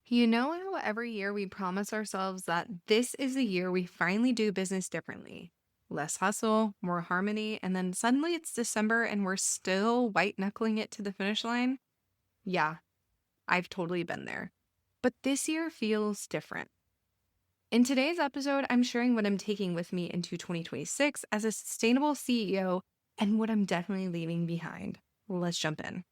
You know how every year we promise ourselves that this is the year we finally do business differently? Less hustle, more harmony, and then suddenly it's December and we're still white knuckling it to the finish line? Yeah, I've totally been there. But this year feels different. In today's episode, I'm sharing what I'm taking with me into 2026 as a sustainable CEO and what I'm definitely leaving behind. Let's jump in.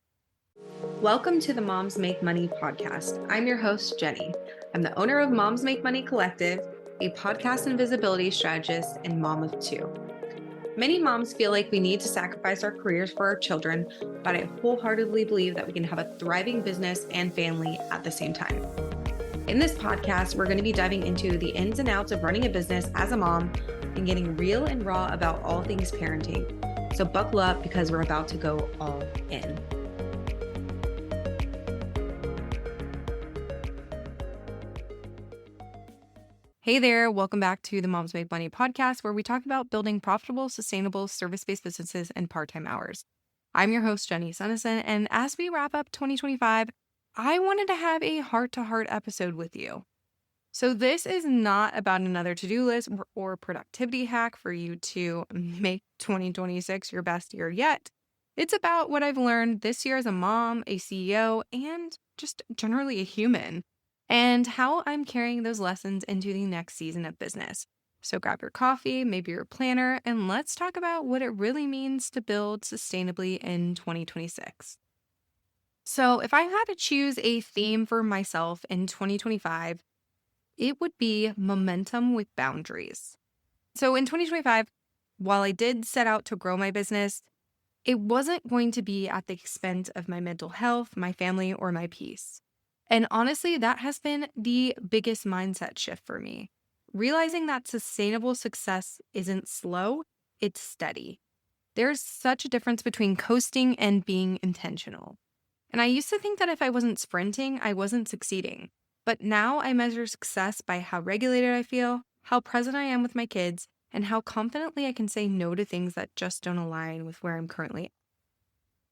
Welcome to the Moms Make Money podcast. I'm your host, Jenny. I'm the owner of Moms Make Money Collective, a podcast and visibility strategist and mom of two. Many moms feel like we need to sacrifice our careers for our children, but I wholeheartedly believe that we can have a thriving business and family at the same time. In this podcast, we're going to be diving into the ins and outs of running a business as a mom and getting real and raw about all things parenting. So buckle up because we're about to go all in. Hey there, welcome back to the Moms Make Money podcast, where we talk about building profitable, sustainable, service-based businesses in part-time hours. I'm your host, Jenny Sunnison, and as we wrap up 2025, I wanted to have a heart-to-heart episode with you. So this is not about another to-do list or productivity hack for you to make 2026 your best year yet. It's about what I've learned this year as a mom, a CEO, and just generally a human, and how I'm carrying those lessons into the next season of business. So grab your coffee, maybe your planner, and let's talk about what it really means to build sustainably in 2026. So if I had to choose a theme for myself in 2025, it would be momentum with boundaries. So in 2025, while I did set out to grow my business, it wasn't going to be at the expense of my mental health, my family, or my peace. And honestly, that has been the biggest mindset shift for me. Realizing that sustainable success isn't slow, it's steady. There's such a difference between coasting and being intentional. And I used to think that if I wasn't sprinting, I wasn't succeeding. But now I measure success by how regulated I feel, how present I am with my kids, and how confidently I can say no to things that just don't align with where I'm currently at.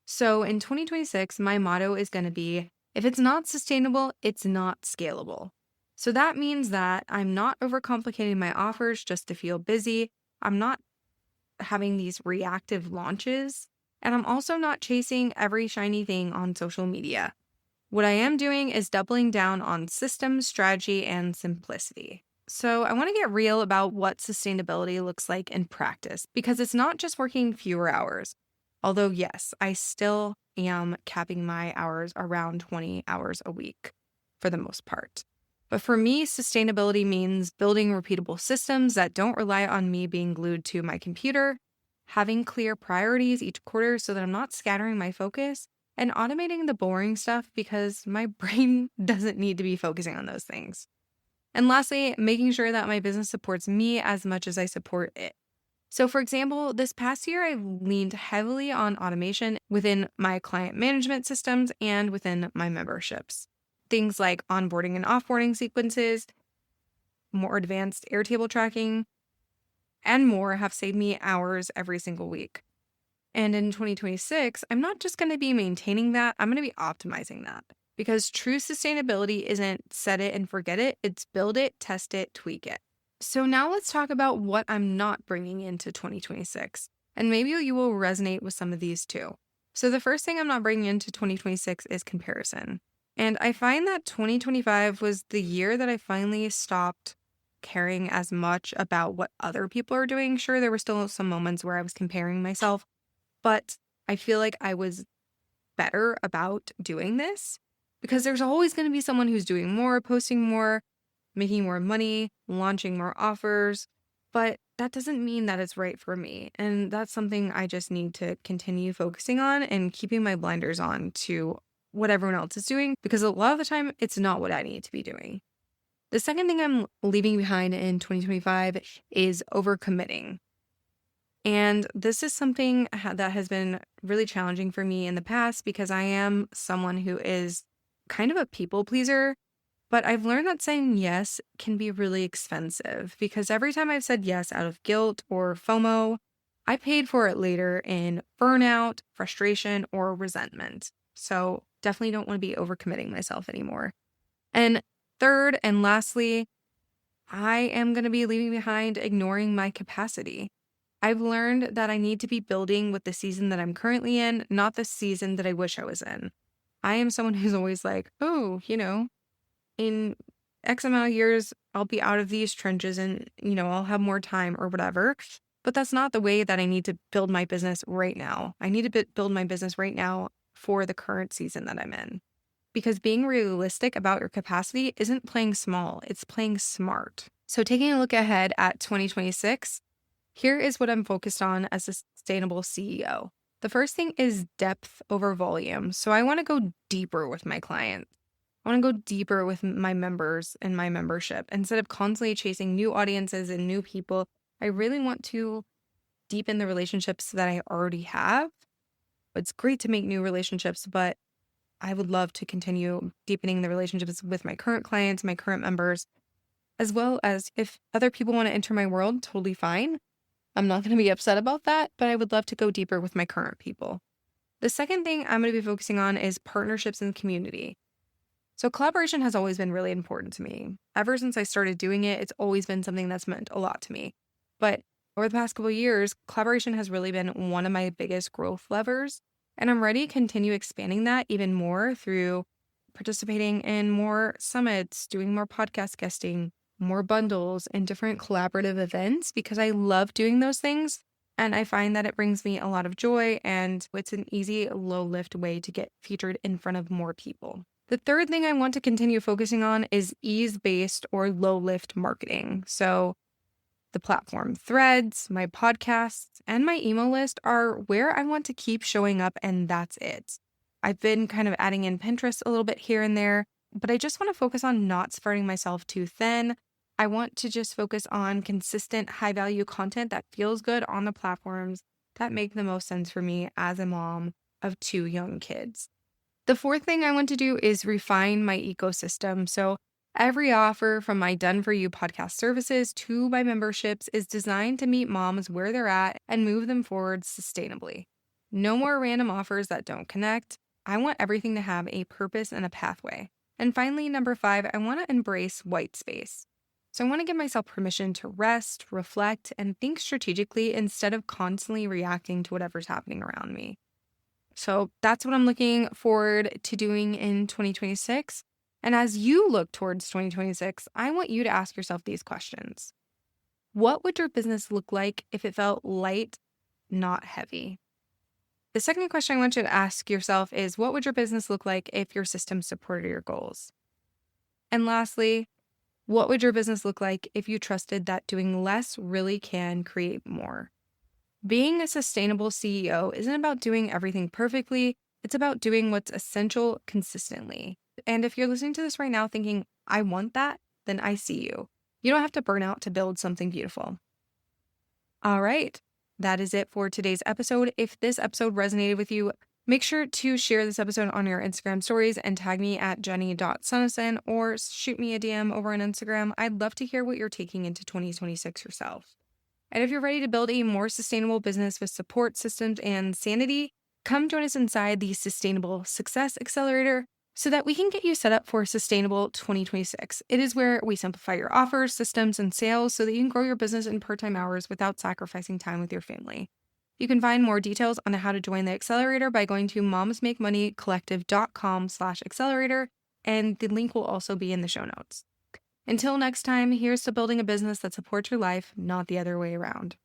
So in 2026, my motto is going to be, if it's not sustainable, it's not scalable. So that means that I'm not overcomplicating my offers just to feel busy. I'm not having these reactive launches. And I'm also not chasing every shiny thing on social media. What I am doing is doubling down on systems, strategy, and simplicity. So I want to get real about what sustainability looks like in practice, because it's not just working fewer hours. Although, yes, I still am capping my hours around 20 hours a week for the most part. But for me, sustainability means building repeatable systems that don't rely on me being glued to my computer, having clear priorities each quarter so that I'm not scattering my focus, and automating the boring stuff because my brain doesn't need to be focusing on those things. And lastly, making sure that my business supports me as much as I support it. So for example, this past year, I've leaned heavily on automation within my client management systems and within my memberships. Things like onboarding and offboarding sequences, more advanced Airtable tracking, and more have saved me hours every single week. And in 2026, I'm not just going to be maintaining that, I'm going to be optimizing that. Because true sustainability isn't set it and forget it, it's build it, test it, tweak it. So now let's talk about what I'm not bringing into 2026. And maybe you will resonate with some of these too. So the first thing I'm not bringing into 2026 is comparison. And I find that 2025 was the year that I finally stopped caring as much about what other people are doing. Sure, there were still some moments where I was comparing myself, but I feel like I was better about doing this because there's always going to be someone who's doing more, posting more, making more money, launching more offers, but that doesn't mean that it's right for me. And that's something I just need to continue focusing on and keeping my blinders on to what everyone else is doing, because a lot of the time it's not what I need to be doing. The second thing I'm leaving behind in 2025 is overcommitting. And this is something that has been really challenging for me in the past because I am someone who is kind of a people pleaser. But I've learned that saying yes can be really expensive because every time I've said yes out of guilt or FOMO, I paid for it later in burnout, frustration, or resentment. So definitely don't want to be overcommitting myself anymore. And Third and lastly, I am going to be leaving behind ignoring my capacity. I've learned that I need to be building with the season that I'm currently in, not the season that I wish I was in. I am someone who's always like, oh, in X amount of years, I'll be out of these trenches and, I'll have more time or whatever. But that's not the way that I need to build my business right now. I need to build my business right now for the current season that I'm in. Because being realistic about your capacity isn't playing small, it's playing smart. So taking a look ahead at 2026, here is what I'm focused on as a sustainable CEO. The first thing is depth over volume. So I want to go deeper with my clients. I want to go deeper with my members and my membership. Instead of constantly chasing new audiences and new people, I really want to deepen the relationships that I already have. It's great to make new relationships, but I would love to continue deepening the relationships with my current clients, my current members, as well as if other people want to enter my world, totally fine. I'm not going to be upset about that, but I would love to go deeper with my current people. The second thing I'm going to be focusing on is partnerships and community. So collaboration has always been really important to me. Ever since I started doing it, it's always been something that's meant a lot to me. But over the past couple of years, collaboration has really been one of my biggest growth levers. And I'm ready to continue expanding that even more through participating in more summits, doing more podcast guesting, more bundles, and different collaborative events because I love doing those things. And I find that it brings me a lot of joy and it's an easy, low lift way to get featured in front of more people. The third thing I want to continue focusing on is ease-based or low-lift marketing. So the platform Threads, my podcasts, and my email list are where I want to keep showing up, and that's it. I've been kind of adding in Pinterest a little bit here and there, but I just want to focus on not spreading myself too thin. I want to just focus on consistent, high-value content that feels good on the platforms that make the most sense for me as a mom of 2 young kids. The fourth thing I want to do is refine my ecosystem. So every offer from my Done For You podcast services to my memberships is designed to meet moms where they're at and move them forward sustainably. No more random offers that don't connect. I want everything to have a purpose and a pathway. And finally, number 5, I want to embrace white space. So I want to give myself permission to rest, reflect, and think strategically instead of constantly reacting to whatever's happening around me. So that's what I'm looking forward to doing in 2026. And as you look towards 2026, I want you to ask yourself these questions. What would your business look like if it felt light, not heavy? The second question I want you to ask yourself is, what would your business look like if your system supported your goals? And lastly, what would your business look like if you trusted that doing less really can create more? Being a sustainable CEO isn't about doing everything perfectly. It's about doing what's essential consistently. And if you're listening to this right now thinking, I want that, then I see you. You don't have to burn out to build something beautiful. All right. That is it for today's episode. If this episode resonated with you, make sure to share this episode on your Instagram stories and tag me at jenny.sunnison or shoot me a DM over on Instagram. I'd love to hear what you're taking into 2026 yourself. And if you're ready to build a more sustainable business with support systems and sanity, come join us inside the Sustainable Success Accelerator so that we can get you set up for sustainable 2026. It is where we simplify your offers, systems, and sales so that you can grow your business in part-time hours without sacrificing time with your family. You can find more details on how to join the accelerator by going to momsmakemoneycollective.com/accelerator, and the link will also be in the show notes. Until next time, here's to building a business that supports your life, not the other way around.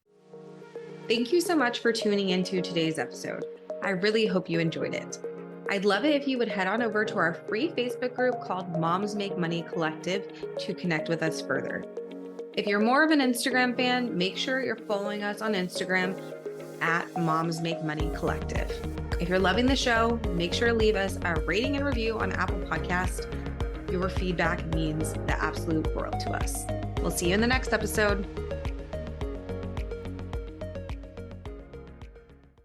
Thank you so much for tuning into today's episode. I really hope you enjoyed it. I'd love it if you would head on over to our free Facebook group called Moms Make Money Collective to connect with us further. If you're more of an Instagram fan, make sure you're following us on Instagram at Moms Make Money Collective. If you're loving the show, make sure to leave us a rating and review on Apple Podcast. Your feedback means the absolute world to us. We'll see you in the next episode.